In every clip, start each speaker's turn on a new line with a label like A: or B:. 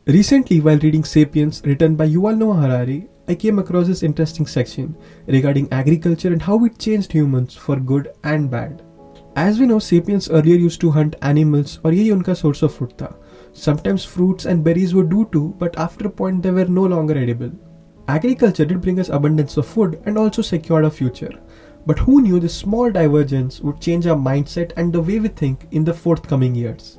A: Recently, while reading Sapiens, written by Yuval Noah Harari, I came across this interesting section regarding agriculture and how it changed humans for good and bad. As we know, Sapiens earlier used to hunt animals और यही उनका source of food था. Sometimes fruits and berries would do too, but after a point they were no longer edible. Agriculture did bring us abundance of food and also secured our future. But who knew this small divergence would change our mindset and the way we think in the forthcoming years?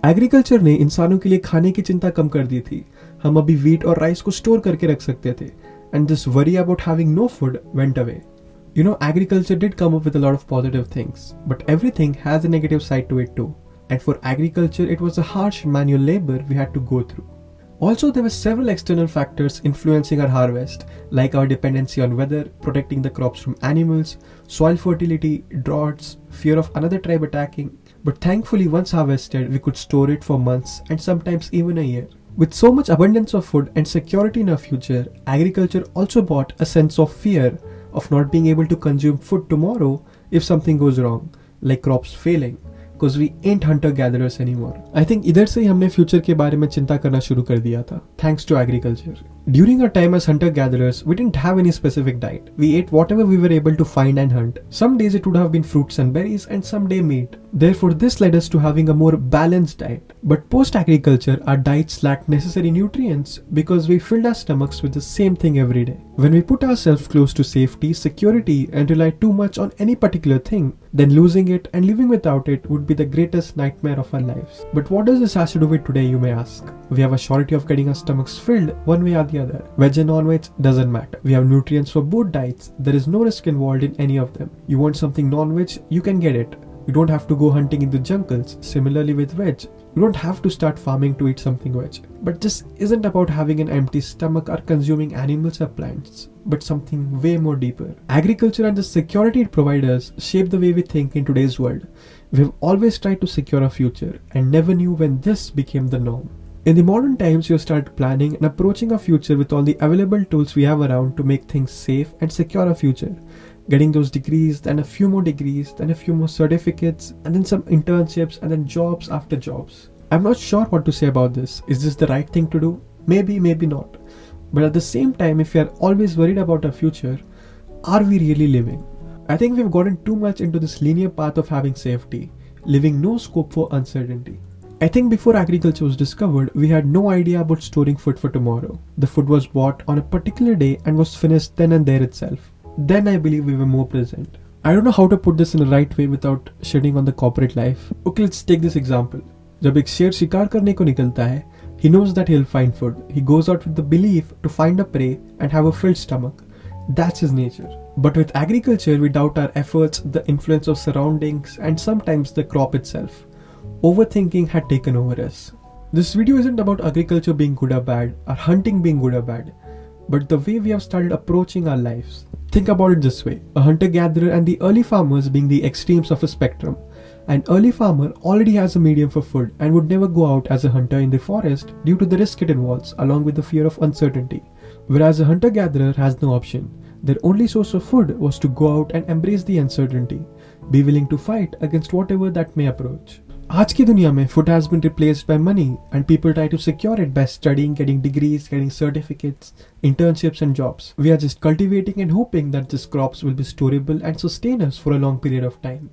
A: Agriculture ने इंसानों के लिए खाने की चिंता कम कर दी थी. हम अभी वीट और राइस को स्टोर करके रख सकते थे. And this worry about having no food went away. You know, agriculture did come up with a lot of positive things, but everything has a negative side to it too. And for agriculture, it was a harsh manual labor we had to go through. Also, there were several external factors influencing our harvest, like our dependency on weather, protecting the crops from animals, soil fertility, droughts, fear of another tribe attacking. But thankfully, once harvested, we could store it for months and sometimes even a year. With so much abundance of food and security in our future, agriculture also brought a sense of fear of not being able to consume food tomorrow if something goes wrong, like crops failing, because we ain't hunter-gatherers anymore. I think इधर से ही हमने future के बारे में चिंता करना शुरू कर दिया था, thanks to agriculture. During our time as hunter-gatherers, we didn't have any specific diet. We ate whatever we were able to find and hunt. Some days it would have been fruits and berries, and some day meat. Therefore, this led us to having a more balanced diet. But post-agriculture, our diets lacked necessary nutrients because we filled our stomachs with the same thing every day. When we put ourselves close to safety, security, and rely too much on any particular thing, then losing it and living without it would be the greatest nightmare of our lives. But what does this have to do with today, you may ask? We have a surety of getting our stomachs filled one way or the other. Veg and non-veg doesn't matter. We have nutrients for both diets. There is no risk involved in any of them. You want something non-veg, you can get it. You don't have to go hunting in the jungles. Similarly with veg, you don't have to start farming to eat something veg. But this isn't about having an empty stomach or consuming animals or plants, but something way more deeper. Agriculture and the security it provides us shape the way we think in today's world. We've always tried to secure our future and never knew when this became the norm. In the modern times, we have started planning and approaching our future with all the available tools we have around to make things safe and secure our future. Getting those degrees, then a few more degrees, then a few more certificates, and then some internships, and then jobs after jobs. I'm not sure what to say about this. Is this the right thing to do? Maybe, maybe not. But at the same time, if we are always worried about our future, are we really living? I think we've gotten too much into this linear path of having safety, leaving no scope for uncertainty. I think before agriculture was discovered, we had no idea about storing food for tomorrow. The food was bought on a particular day and was finished then and there itself. Then I believe we were more present. I don't know how to put this in the right way without shedding on the corporate life. Okay, let's take this example. जब एक शेर शिकार करने को निकलता है, he knows that he'll find food. He goes out with the belief to find a prey and have a filled stomach. That's his nature. But with agriculture, we doubt our efforts, the influence of surroundings, and sometimes the crop itself. Overthinking had taken over us. This video isn't about agriculture being good or bad, or hunting being good or bad, but the way we have started approaching our lives. Think about it this way, a hunter-gatherer and the early farmers being the extremes of a spectrum. An early farmer already has a medium for food and would never go out as a hunter in the forest due to the risk it involves along with the fear of uncertainty. Whereas a hunter-gatherer has no option. Their only source of food was to go out and embrace the uncertainty, be willing to fight against whatever that may approach. आज की दुनिया में food has been replaced by money and people try to secure it by studying, getting degrees, getting certificates, internships and jobs. We are just cultivating and hoping that these crops will be storable and sustain us for a long period of time.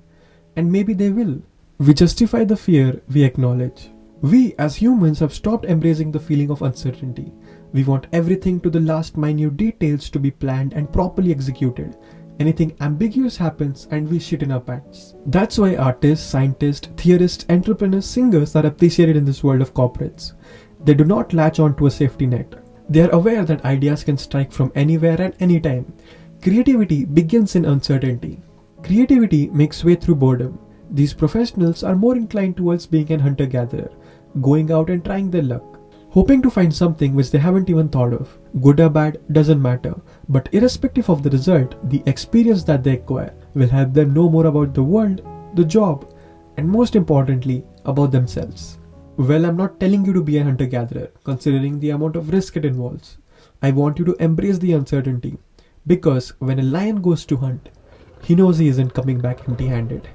A: And maybe they will. We justify the fear we acknowledge. We as humans have stopped embracing the feeling of uncertainty. We want everything to the last minute details to be planned and properly executed. Anything ambiguous happens and we shit in our pants. That's why artists, scientists, theorists, entrepreneurs, singers are appreciated in this world of corporates. They do not latch on to a safety net. They are aware that ideas can strike from anywhere and anytime. Creativity begins in uncertainty. Creativity makes way through boredom. These professionals are more inclined towards being an hunter-gatherer, going out and trying their luck, hoping to find something which they haven't even thought of. Good or bad doesn't matter, but irrespective of the result, the experience that they acquire will help them know more about the world, the job, and most importantly, about themselves. Well, I'm not telling you to be a hunter-gatherer, considering the amount of risk it involves. I want you to embrace the uncertainty, because when a lion goes to hunt, he knows he isn't coming back empty-handed.